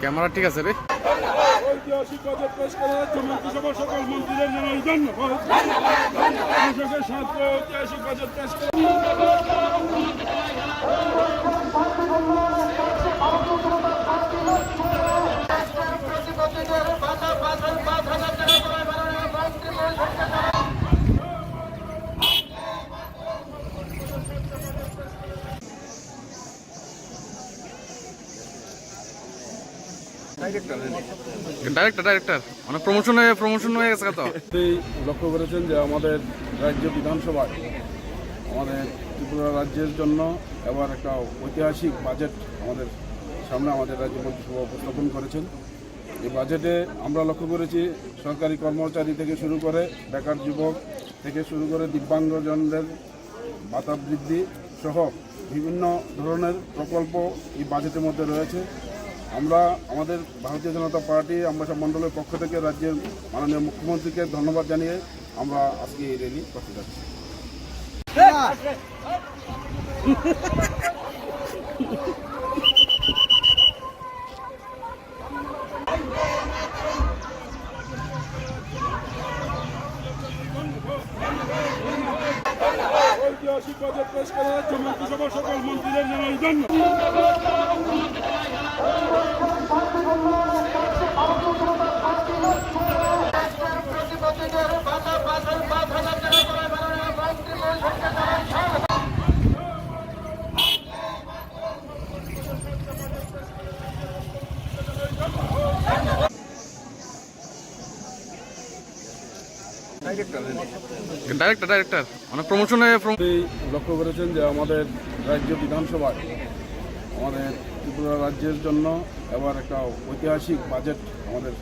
Camera ঠিক আছে রে। ঐতিহাসিক বাজেট পেশ করা হচ্ছে মন্ত্রিসভার সকল মন্ত্রীদের জানাই ধন্যবাদ। কৃষকের স্বার্থে ঐতিহাসিক বাজেট পেশ করা ডাইরেক্টর মানে প্রমোশন হয়ে গেছে কত। লক্ষ্য করেছেন যে আমাদের রাজ্য বিধানসভায় আমাদের ত্রিপুরা রাজ্যের জন্য এবার একটা ঐতিহাসিক বাজেট আমাদের সামনে আমাদের রাজ্য মন্ত্রিসভা উপস্থাপন করেছেন। এই বাজেটে আমরা লক্ষ্য করেছি সরকারি কর্মচারী থেকে শুরু করে বেকার যুবক থেকে শুরু করে দিব্যাঙ্গজনদের ভাতা বৃদ্ধি সহ বিভিন্ন ধরনের প্রকল্প এই বাজেটের মধ্যে রয়েছে। আমরা আমাদের ভারতীয় জনতা পার্টি আমবাসা মণ্ডলের পক্ষ থেকে রাজ্যের মাননীয় মুখ্যমন্ত্রীকে ধন্যবাদ জানিয়ে আমরা আজকে এই র্যালি করতে যাচ্ছি। ঐতিহাসিক বাজেট পেশ করা হচ্ছে মন্ত্রিসভার সকল মন্ত্রীদের জানাই ধন্যবাদ। ডাইরেক্টর মানে প্রমোশন লক্ষ্য করেছেন যে আমাদের রাজ্য বিধানসভায় আমাদের ত্রিপুরা রাজ্যের জন্য এবার একটা ঐতিহাসিক বাজেট আমাদের